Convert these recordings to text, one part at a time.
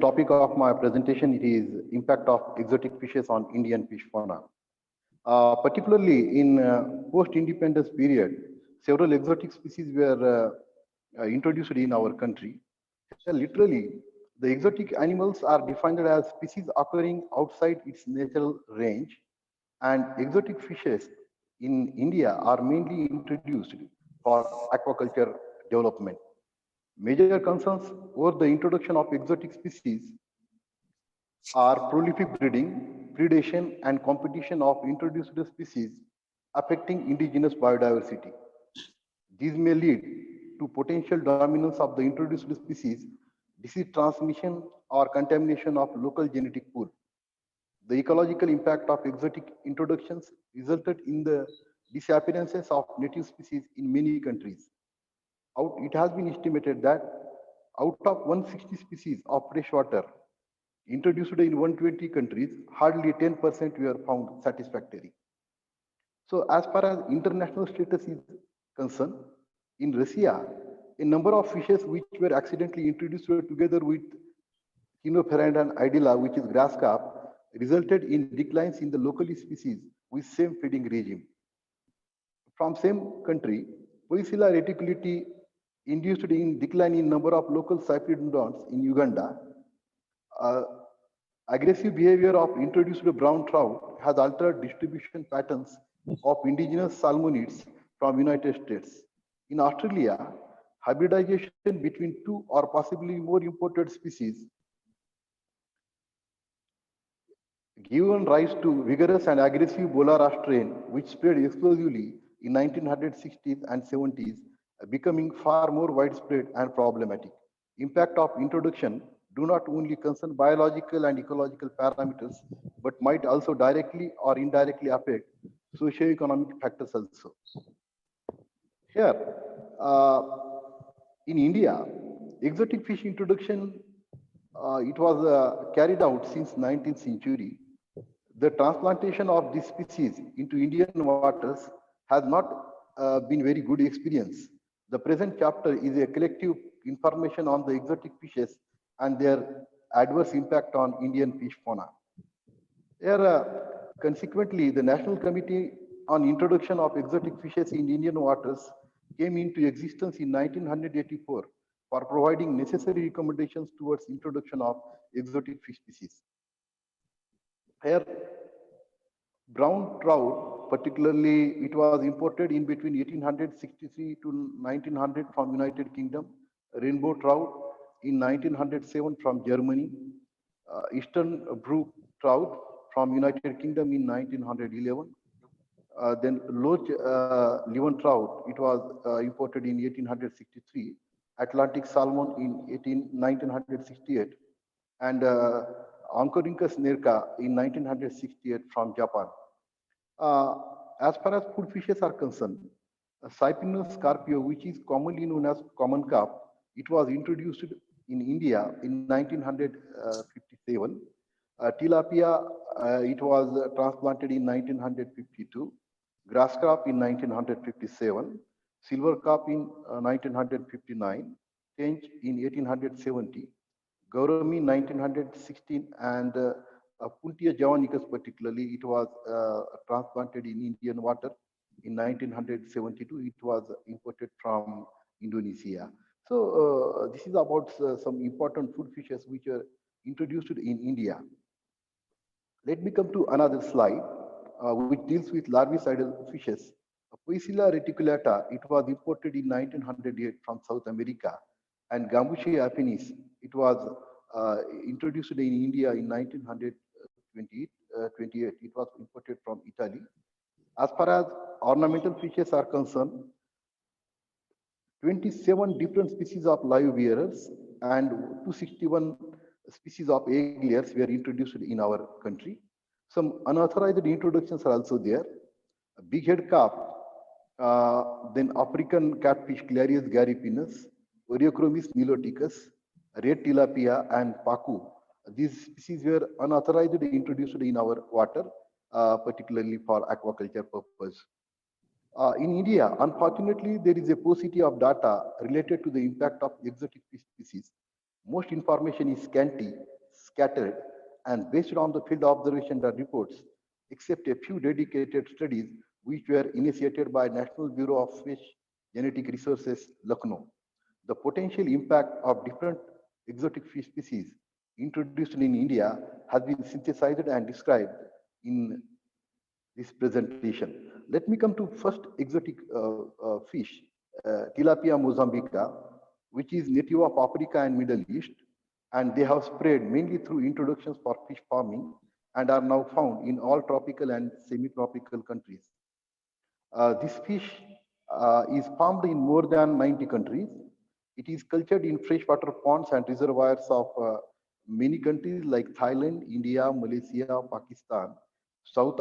Topic of my presentation it is impact of exotic fishes on Indian fish fauna. Particularly in post-independence period, several exotic species were introduced in our country. Literally, the exotic animals are defined as species occurring outside its natural range, and exotic fishes in India are mainly introduced for aquaculture development. Major concerns over the introduction of exotic species are prolific breeding, predation, and competition of introduced species affecting indigenous biodiversity. These may lead to potential dominance of the introduced species, disease transmission, or contamination of local genetic pool. The ecological impact of exotic introductions resulted in the disappearances of native species in many countries. It has been estimated that out of 160 species of freshwater introduced in 120 countries, hardly 10% were found satisfactory. So as far as international status is concerned, in Russia, a number of fishes which were accidentally introduced together with Chinoferand and Idella, which is grass carp, resulted in declines in the local species with same feeding regime. From same country, Poecilla reticulata induced in decline in number of local cyprinodonts in Uganda. Uh, Aggressive behavior of introduced brown trout has altered distribution patterns of indigenous salmonids from United States. In Australia, hybridization between two or possibly more imported species given rise to vigorous and aggressive Bolara strain, which spread explosively in 1960s and 70s, becoming far more widespread and problematic. Impact of introduction do not only concern biological and ecological parameters, but might also directly or indirectly affect socioeconomic factors also. Here, uh, in India, exotic fish introduction, it was carried out since 19th century. The transplantation of this species into Indian waters has not been very good experience. The present chapter is a collective information on the exotic fishes and their adverse impact on Indian fish fauna. Here, consequently, the National Committee on Introduction of Exotic Fishes in Indian Waters came into existence in 1984 for providing necessary recommendations towards introduction of exotic fish species. Here, brown trout, particularly, it was imported in between 1863 to 1900 from United Kingdom. Rainbow trout in 1907 from Germany. Eastern brook trout from United Kingdom in 1911. Then Loch Levant trout, it was imported in 1863. Atlantic salmon in 1968. And Oncorhynchus nerca in 1968 from Japan. Uh, as far as food fishes are concerned, Cyprinus scarpio, which is commonly known as common carp, it was introduced in India in 1957. Tilapia, it was transplanted in 1952. Grass carp in 1957. Silver carp in 1959. Tench in 1870. Gaurami 1916, and Puntia javanicus particularly, it was transplanted in Indian water in 1972. It was imported from Indonesia. So this is about some important food fishes which are introduced in India. Let me come to another slide, which deals with larvicidal fishes. Poecilla reticulata, it was imported in 1908 from South America, and Gambusia affinis, it was introduced in India in 1928. It was imported from Italy. As far as ornamental fishes are concerned, 27 different species of live bearers and 261 species of egg layers were introduced in our country. Some unauthorized introductions are also there. Big head carp, then African catfish Clarius gariepinus, Oreochromis niloticus, red tilapia, and pacu. These species were unauthorized introduced in our water, particularly for aquaculture purpose. In India, unfortunately, there is a paucity of data related to the impact of exotic fish species. Most information is scanty, scattered, and based on the field observation and reports, except a few dedicated studies which were initiated by National Bureau of Fish Genetic Resources, Lucknow. The potential impact of different exotic fish species introduced in India has been synthesized and described in this presentation. Let me come to first exotic fish, Tilapia mozambica, which is native of Africa and Middle East, and they have spread mainly through introductions for fish farming and are now found in all tropical and semi-tropical countries. This fish is farmed in more than 90 countries. It is cultured in freshwater ponds and reservoirs of many countries like Thailand, India, Malaysia, Pakistan, South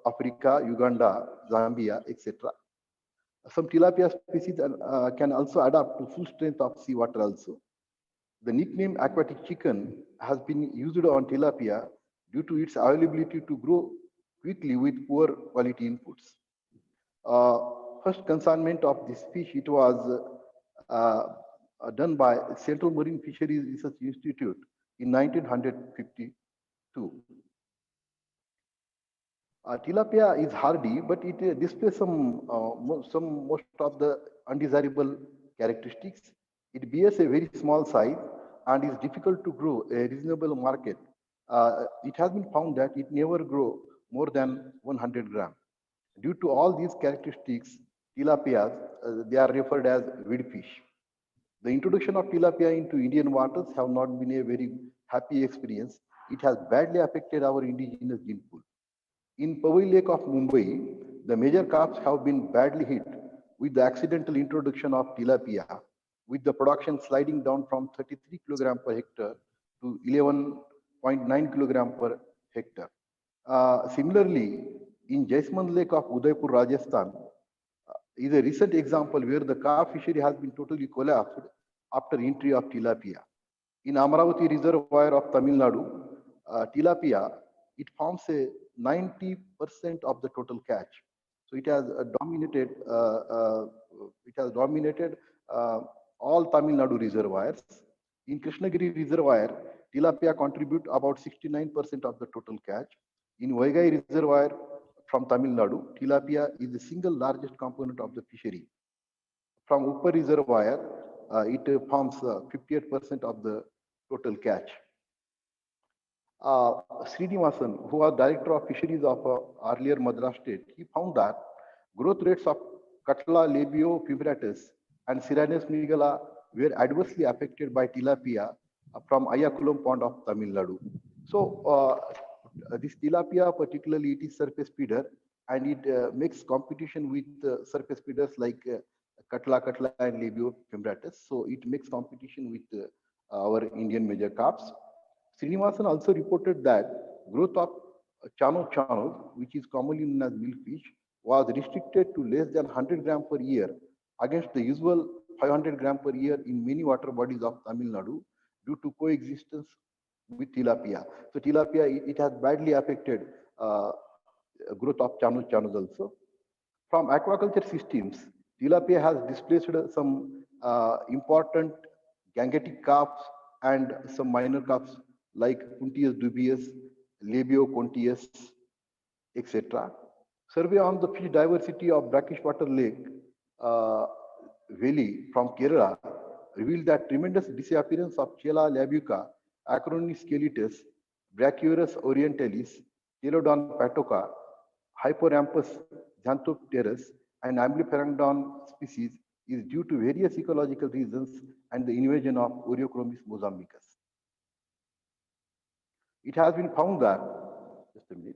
Africa, Uganda, Zambia, etc. Some tilapia species can also adapt to full strength of seawater also. The nickname aquatic chicken has been used on tilapia due to its availability to grow quickly with poor quality inputs. First consignment of this fish, it was done by Central Marine Fisheries Research Institute in 1952. Tilapia is hardy, but it displays some most of the undesirable characteristics. It bears a very small size and is difficult to grow a reasonable market. It has been found that it never grow more than 100 grams. Due to all these characteristics, tilapias, they are referred as weed fish. The introduction of tilapia into Indian waters have not been a very happy experience. It has badly affected our indigenous gene pool. In Powai Lake of Mumbai, the major carps have been badly hit with the accidental introduction of tilapia, with the production sliding down from 33 kg per hectare to 11.9 kg per hectare. Similarly, in Jaismand Lake of Udaipur, Rajasthan, is a recent example where the carp fishery has been totally collapsed after entry of tilapia. In Amravati Reservoir of Tamil Nadu, tilapia, it forms a 90% of the total catch. So it has dominated all Tamil Nadu reservoirs. In Krishnagiri Reservoir, tilapia contribute about 69% of the total catch. In Vaigai Reservoir from Tamil Nadu, tilapia is the single largest component of the fishery. From Upper Reservoir, it forms 58% of the total catch. Srinivasan, who was director of fisheries of earlier Madras state, he found that growth rates of Catla labio fibratus and Siranus nigala were adversely affected by tilapia from Ayakulam pond of Tamil Nadu. So this tilapia, particularly, it is surface feeder, and it makes competition with surface feeders like Catla and labio fibratus. So it makes competition with our Indian major carps. Srinivasan also reported that growth of chano, which is commonly known as milkfish, was restricted to less than 100 grams per year against the usual 500 grams per year in many water bodies of Tamil Nadu due to coexistence with tilapia. So tilapia, it has badly affected growth of chanos also. From aquaculture systems, tilapia has displaced some important gangetic carps and some minor carps like Puntius dubius, Labio contius, etc. Survey on the fish diversity of brackish water lake uh, valley from Kerala revealed that tremendous disappearance of Chela labuca, Acronis scelitus, Brachyurus orientalis, Telodon patoka, Hyporampus xanthopterus, and Amblypterandon species is due to various ecological reasons and the invasion of Oreochromis mozambicus. It has been found that, just a minute,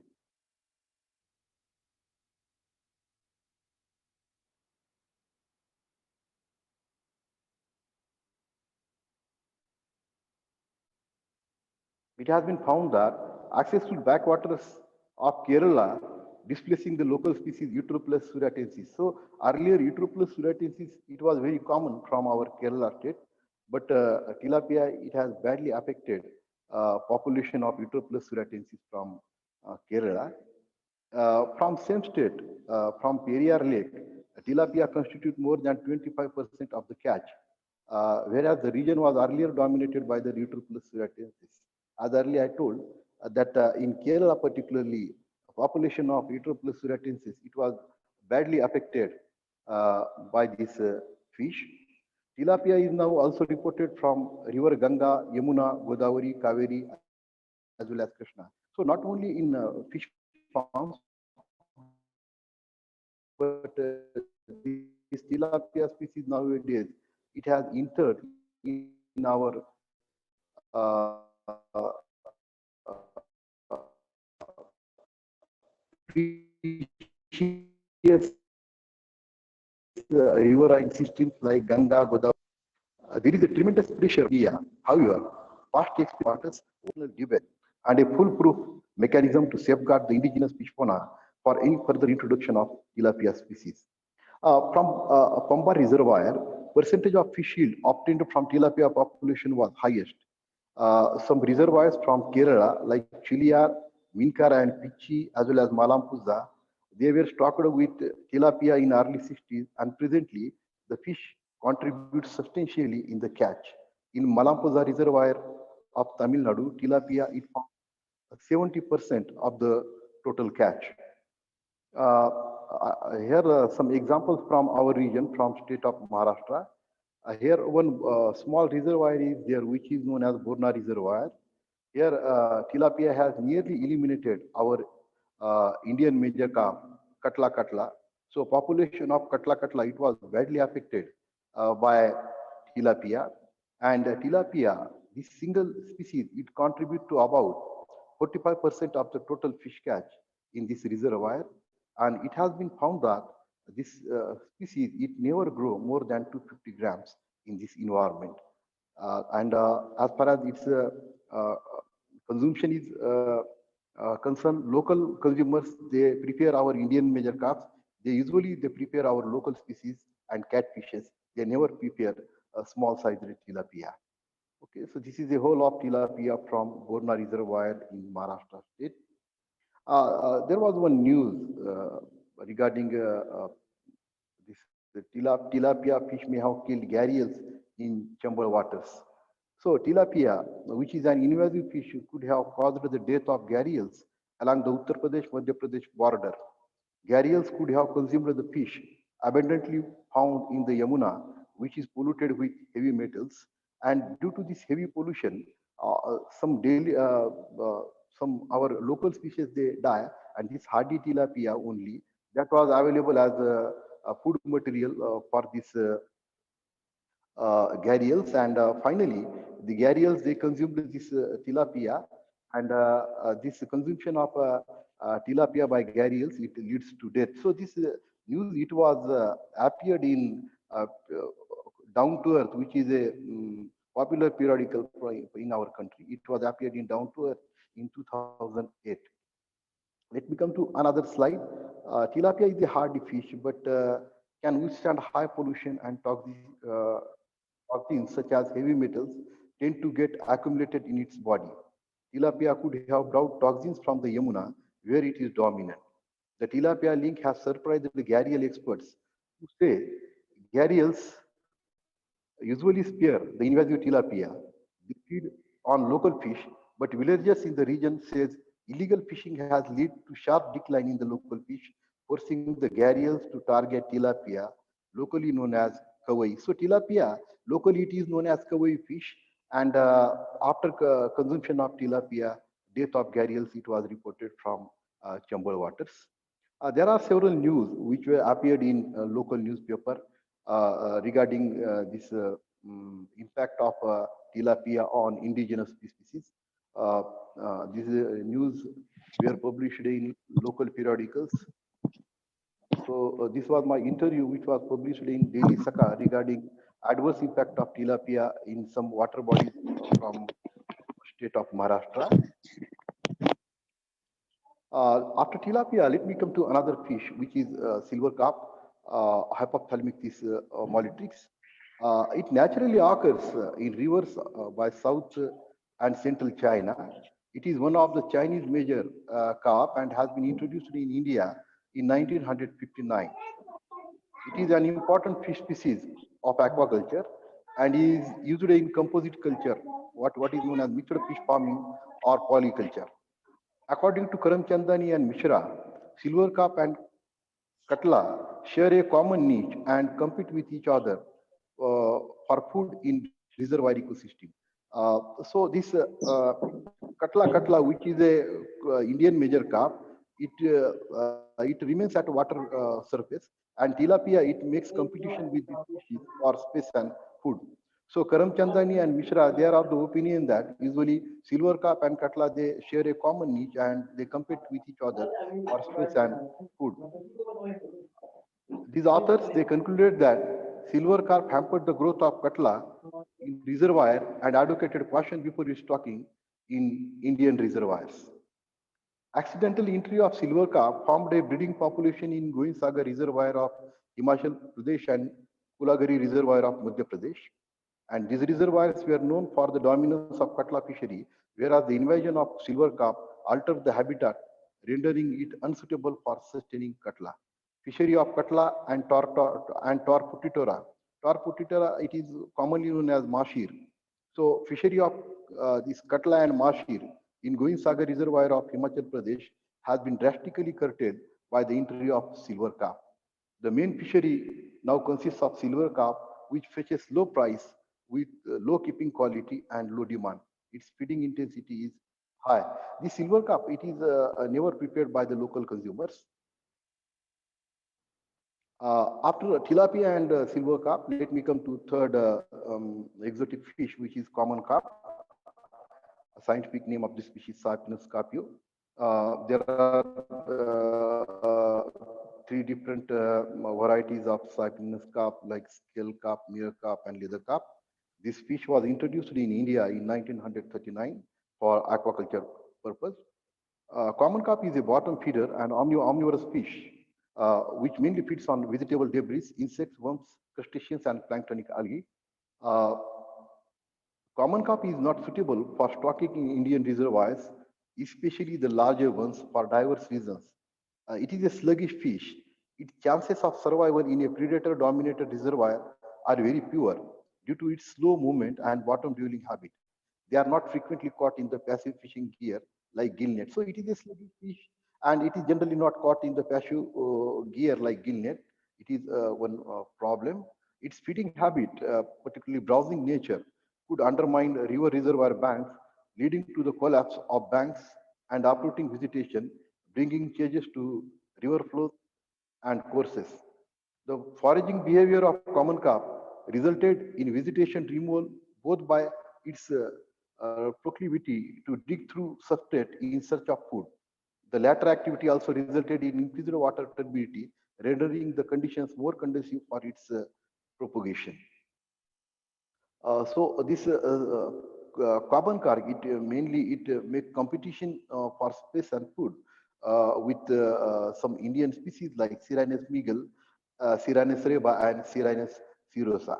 it has been found that access to backwaters of Kerala displacing the local species Eutroplus suratensis. So earlier Eutroplus suratensis, it was very common from our Kerala state, but tilapia, it has badly affected population of Eutroplus suratensis from Kerala. From same state, from Periyar Lake, tilapia constitute more than 25% of the catch. whereas the region was earlier dominated by the Eutrophilus suratensis. As earlier I told, that in Kerala particularly, population of Eutrophilus suratensis, it was badly affected by this fish. Tilapia is now also reported from river Ganga, Yamuna, Godavari, Kaveri, as well as Krishna. So not only in fish farms, but this tilapia species nowadays, it has entered in our precious riverine systems like Ganga, Godavari. There is a tremendous pressure on India. However, past experience debate and a foolproof mechanism to safeguard the indigenous fish fauna for any further introduction of tilapia species. From Pamba Reservoir, percentage of fish yield obtained from tilapia population was highest. Some reservoirs from Kerala, like Chiliyar, Minkara, and Pichi, as well as Malampuzha, they were stocked with tilapia in early 60s, and presently the fish contributes substantially in the catch. In Malampuzha Reservoir of Tamil Nadu, tilapia it forms 70% of the total catch. Here some examples from our region, from state of Maharashtra. Here one small reservoir is there, which is known as Borna Reservoir. Here tilapia has nearly eliminated our Indian major carp, Katla Katla. So population of Katla Katla, it was badly affected by tilapia. And tilapia, this single species, it contributes to about 45% of the total fish catch in this reservoir. And it has been found that this species, it never grow more than 250 grams in this environment. And as far as its consumption is concerned, local consumers, they prepare our Indian major crops. They prepare our local species and catfishes. They never prepare a small sized tilapia. Okay, so this is the whole of tilapia from Borna Reservoir in Maharashtra state. There was one news regarding this tilapia fish may have killed gharials in Chambal waters. So tilapia, which is an invasive fish, could have caused the death of gharials along the Uttar Pradesh-Madhya Pradesh border. Gharials could have consumed the fish abundantly found in the Yamuna, which is polluted with heavy metals. And due to this heavy pollution, some daily, some our local species they die, and this hardy tilapia only that was available as a food material for this gharials. And finally, the gharials they consumed this tilapia, and this consumption of tilapia by gharials it leads to death. So this news it was appeared in Down to Earth, which is a popular periodical in our country. It was appeared in Down to Earth in 2008. Let me come to another slide. Tilapia is a hardy fish, but can withstand high pollution and toxins such as heavy metals tend to get accumulated in its body. Tilapia could have brought toxins from the Yamuna, where it is dominant. The tilapia link has surprised the gharial experts who say gharials usually spare the invasive tilapia. They feed on local fish, but villagers in the region says illegal fishing has led to sharp decline in the local fish, forcing the gharials to target tilapia, locally known as kawai. So tilapia, locally it is known as kawai fish, and after consumption of tilapia, death of gharials, it was reported from Chambal waters. There are several news which were appeared in local newspaper regarding this impact of tilapia on indigenous species. These news were published in local periodicals. So this was my interview, which was published in Daily Saka regarding adverse impact of tilapia in some water bodies from state of Maharashtra. After tilapia, let me come to another fish, which is silver carp, Hypophthalmictis mollitrix. It naturally occurs in rivers by South and Central China. It is one of the Chinese major carp and has been introduced in India in 1959. It is an important fish species of aquaculture, and is used in composite culture, what is known as mixed fish farming or polyculture. According to Karamchandani and Mishra, silver carp and katla share a common niche and compete with each other for food in reservoir ecosystem. So this katla, which is a Indian major carp, it remains at water surface, and tilapia it makes competition with the species for space and food. So Karamchandani and Mishra, they are of the opinion that usually silver carp and katla they share a common niche and they compete with each other for space and food. These authors they concluded that silver carp hampered the growth of katla in reservoir and advocated caution before restocking in Indian reservoirs. Accidental entry of silver carp formed a breeding population in Govind Sagar Reservoir of Himachal Pradesh and Kulagari Reservoir of Madhya Pradesh. And these reservoirs were known for the dominance of katla fishery, whereas the invasion of silver carp altered the habitat, rendering it unsuitable for sustaining katla. Fishery of katla and torputitora. Torputitora, it is commonly known as mashir. So fishery of this katla and mashir in Govind Sagar Reservoir of Himachal Pradesh has been drastically curtailed by the entry of silver carp. The main fishery now consists of silver carp, which fetches low price with low keeping quality and low demand. Its feeding intensity is high. The silver carp, it is never prepared by the local consumers. After tilapia and silver carp, let me come to third exotic fish, which is common carp. A scientific name of this species, Sapinus carpio. There are three different varieties of Sapinus carp, like scale carp, mirror carp, and leather carp. This fish was introduced in India in 1939 for aquaculture purpose. Common carp is a bottom feeder and omnivorous fish, which mainly feeds on vegetable debris, insects, worms, crustaceans, and planktonic algae. Uh, Common carp is not suitable for stocking in Indian reservoirs, especially the larger ones, for diverse reasons. It is a sluggish fish. Its chances of survival in a predator-dominated reservoir are very poor due to its slow movement and bottom-dwelling habit. They are not frequently caught in the passive fishing gear like gill net. So it is a sluggish fish, and it is generally not caught in the passive gear like gill net. It is one problem. Its feeding habit, particularly browsing nature, could undermine river reservoir banks, leading to the collapse of banks and uprooting vegetation, bringing changes to river flows and courses. The foraging behavior of common carp resulted in vegetation removal both by its proclivity to dig through substrate in search of food. The latter activity also resulted in increased water turbidity, rendering the conditions more conducive for its propagation. So this carbon carg, it mainly it make competition for space and food with some Indian species like Siranus meagle, Siranus reba, and Siranus cirosa.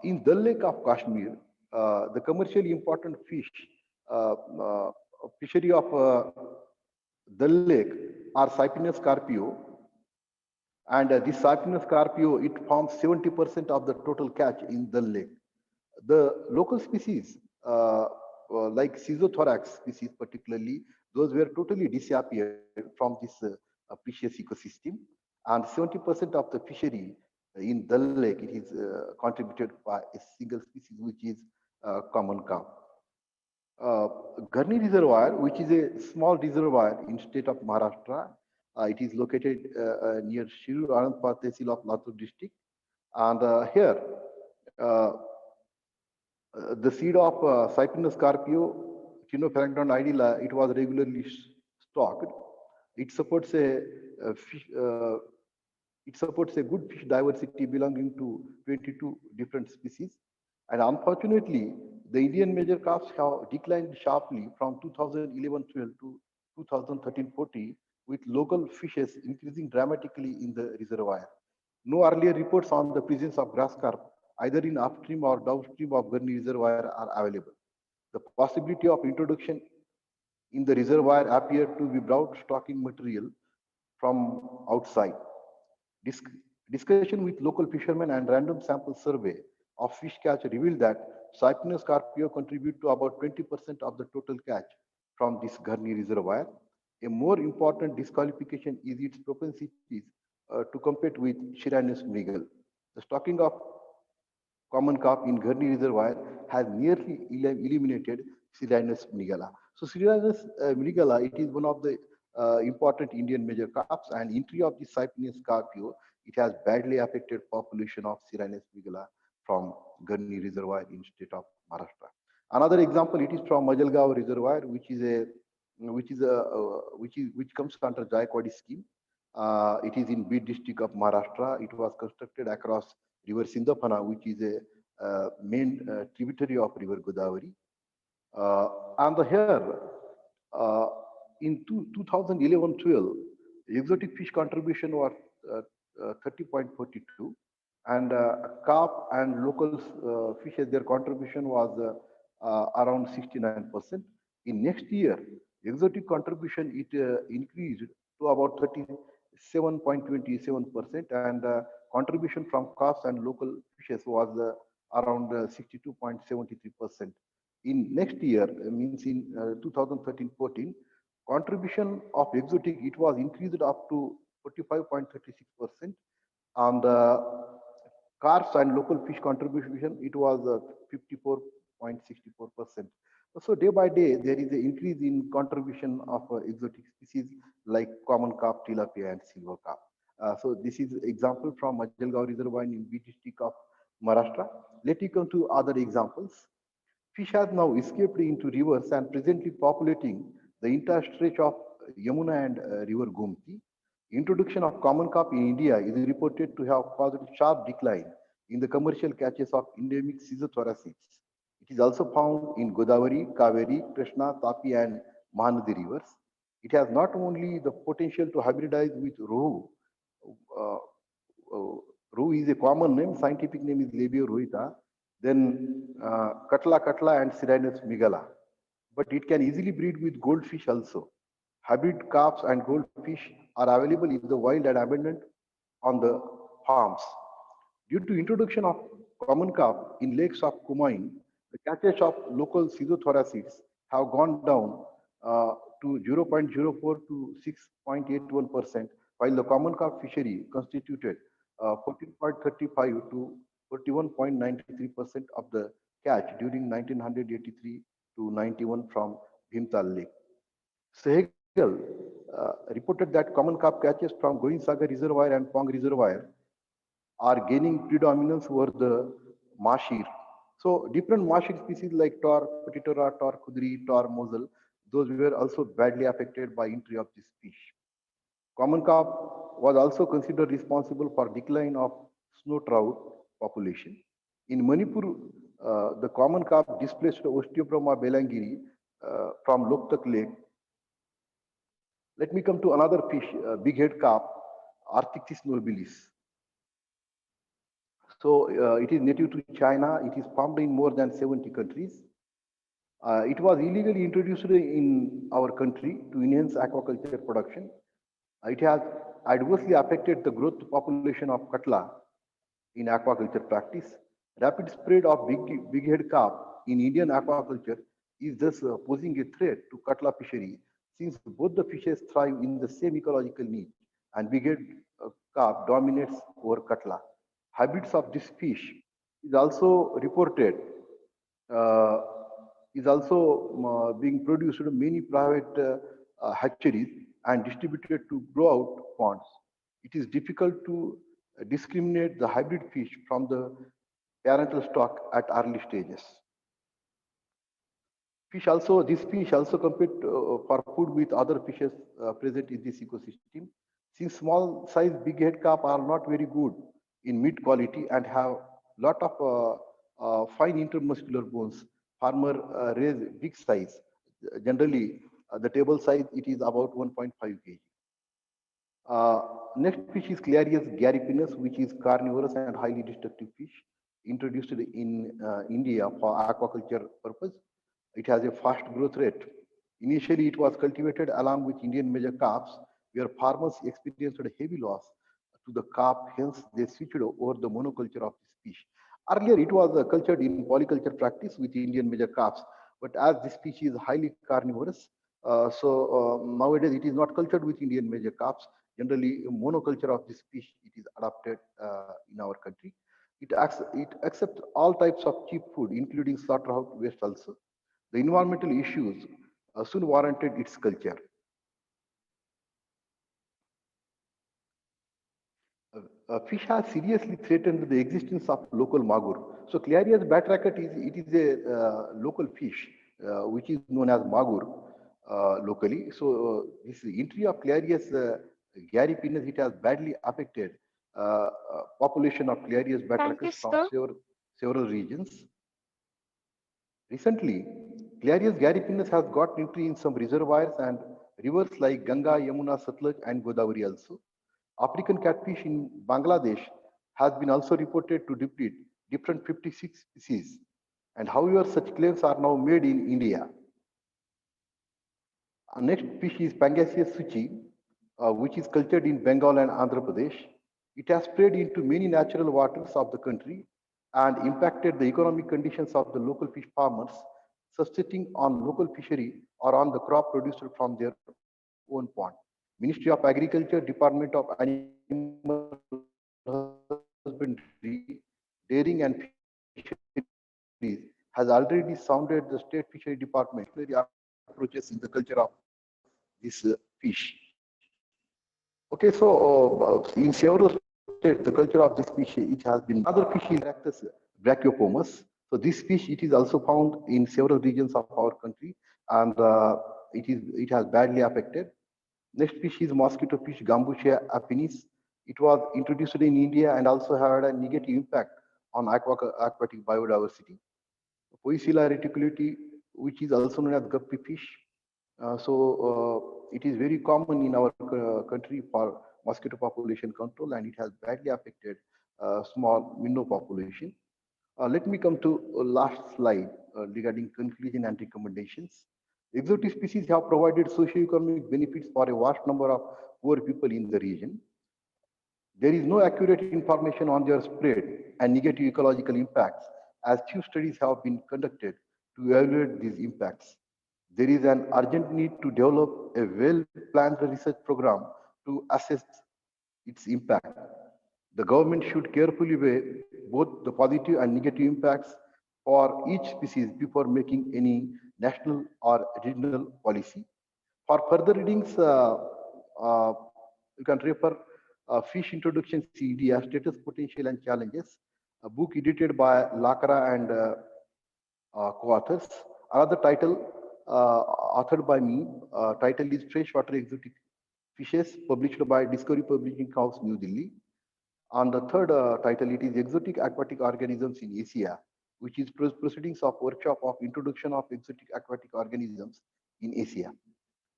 In Dal Lake of Kashmir, the commercially important fish uh, uh, fishery of Dal Lake are Cyprinus carpio, and this Cyprinus carpio it forms 70% of the total catch in Dal Lake. The local species, like Schizothorax species particularly, those were totally disappeared from this precious ecosystem. And 70% of the fishery in Dal Lake, it is contributed by a single species, which is common carp. Uh, Garni Reservoir, which is a small reservoir in state of Maharashtra, it is located near Shirur Anandpur Tehsil of Latur district. And here, uh, the seed of Cyprinus carpio, Chinophalanodon ideala, it was regularly stocked. It supports a fish, it supports a good fish diversity belonging to 22 different species. And unfortunately, the Indian major carps have declined sharply from 2011-12 to 2013-14, with local fishes increasing dramatically in the reservoir. No earlier reports on the presence of grass carp, either in upstream or downstream of Garni Reservoir, are available. The possibility of introduction in the reservoir appeared to be broad stocking material from outside. Dis- Discussion with local fishermen and random sample survey of fish catch revealed that Cyprinus carpio contribute to about 20% of the total catch from this Gharni reservoir. A more important disqualification is its propensities to compete with Shiranus mrigal. The stocking of common carp in Gharni reservoir has nearly eliminated Silanus mrigala. So Silanus mrigala, it is one of the important Indian major carps, and entry of the Cyprinus carpio, it has badly affected population of Silanus mrigala from Gharni reservoir in state of Maharashtra. Another example, it is from Majalgaon reservoir, which comes under Jayakwadi scheme. It is in Bid district of Maharashtra. It was constructed across river Sindhapana, which is a main tributary of river Godavari. And here, uh, in 2011-12, exotic fish contribution was 30.42, and carp and local fishes, their contribution was around 69%. In next year, exotic contribution it increased to about 37.27%, and contribution from carps and local fishes was around 62.73%. In next year, means in 2013-14, contribution of exotic, it was increased up to 45.36%, and carbs and local fish contribution, it was 54.64%. So day by day, there is an increase in contribution of exotic species like common carp, tilapia, and silver carp. So this is example from Majalgaon Reservoir in B district of Maharashtra. Let me come to other examples. Fish has now escaped into rivers and presently populating the entire stretch of Yamuna and river Gomti. Introduction of common carp in India is reported to have caused a sharp decline in the commercial catches of endemic schizothoracids. It is also found in Godavari, Kaveri, Krishna, Tapi, and Mahanadi rivers. It has not only the potential to hybridize with rohu. uh, Rohu is a common name, scientific name is Labio rohita, then Katla Katla and Sirinus migala. But it can easily breed with goldfish also. Hybrid carps and goldfish are available in the wild and abundant on the farms. Due to introduction of common carp in lakes of Kumain, the catches of local schizothoracids have gone down to 0.04 to 6.81%, while the common carp fishery constituted 14.35 to 41.93% of the catch during 1983 to 91 from Bhimtal Lake. Sehgal reported that common carp catches from Govind Sagar Reservoir and Pong Reservoir are gaining predominance over the mashir. So different mashir species like tor, petitora, tor kudri, tor mosel, those were also badly affected by entry of this fish. Common carp was also considered responsible for decline of snow trout population. In Manipur, the common carp displaced Osteobroma belangiri from Loktak Lake. Let me come to another fish, big head carp, Arctictis nobilis. So it is native to China. It is found in more than 70 countries. It was illegally introduced in our country to enhance aquaculture production. It has adversely affected the growth population of Katla in aquaculture practice. Rapid spread of big head carp in Indian aquaculture is thus posing a threat to Katla fishery, since both the fishes thrive in the same ecological niche and big head carp dominates over Katla. Hybrids of this fish is also reported, uh, is also being produced in many private hatcheries and distributed to grow out ponds. It is difficult to discriminate the hybrid fish from the parental stock at early stages. This fish also compete for food with other fishes present in this ecosystem. Since small size big head carp are not very good in meat quality and have lot of fine intermuscular bones, farmer raise big size. Generally, the table size it is about 1.5 kg. Next fish is Clarius garipinus, which is carnivorous and highly destructive fish introduced in India for aquaculture purpose. It has a fast growth rate. Initially, it was cultivated along with Indian major carps, where farmers experienced a heavy loss to the carp. Hence, they switched over the monoculture of this fish. Earlier, it was cultured in polyculture practice with Indian major crops, but as this species is highly carnivorous, nowadays it is not cultured with Indian major crops. Generally, monoculture of this species it is adopted in our country. It accepts all types of cheap food, including slaughterhouse waste also. The environmental issues soon warranted its culture. Fish has seriously threatened the existence of local magur. So Clarias batracket is a local fish which is known as magur locally. So this entry of Clarias garipinus it has badly affected population of Clarias Thank you, batrackers from sir. several regions. Recently, Clarias garipinus has got entry in some reservoirs and rivers like Ganga, Yamuna, Satluj, and Godavari also. African catfish in Bangladesh has been also reported to deplete different 56 species. And however, such claims are now made in India. Our next fish is Pangasius suchi, which is cultured in Bengal and Andhra Pradesh. It has spread into many natural waters of the country and impacted the economic conditions of the local fish farmers, subsisting on local fishery or on the crop produced from their own pond. Ministry of Agriculture, Department of Animal Husbandry, Dairying and Fisheries has already sounded the state fishery department approaches in the culture of this fish. Okay, in several states, the culture of this fish it has been another fish is Arachnus brachiopomus. So this fish it is also found in several regions of our country, and it has badly affected. Next fish is mosquito fish Gambusia appenis. It was introduced in India and also had a negative impact on aquatic biodiversity. Poecilla reticulati, which is also known as guppy fish. It is very common in our country for mosquito population control, and it has badly affected small minnow population. Let me come to last slide regarding conclusion and recommendations. Exotic species have provided socio-economic benefits for a vast number of poor people in the region. There is no accurate information on their spread and negative ecological impacts, as few studies have been conducted to evaluate these impacts. There is an urgent need to develop a well-planned research program to assess its impact. The government should carefully weigh both the positive and negative impacts for each species before making any national or regional policy. For further readings, uh, you can refer Fish Introduction CDA, Status, Potential and Challenges, a book edited by Lakra and co-authors. Another title authored by me, title is Freshwater Exotic Fishes, published by Discovery Publishing House, New Delhi. On the third title, it is Exotic Aquatic Organisms in Asia, which is proceedings of workshop of introduction of exotic aquatic organisms in Asia.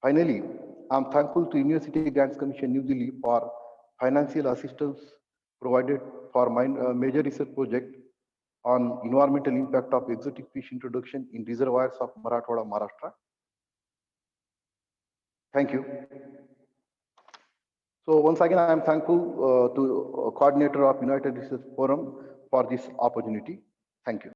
Finally, I'm thankful to University Grants Commission New Delhi for financial assistance provided for my major research project on environmental impact of exotic fish introduction in reservoirs of Marathwada, Maharashtra. Thank you. So once again, I am thankful to coordinator of United Research Forum for this opportunity. Thank you.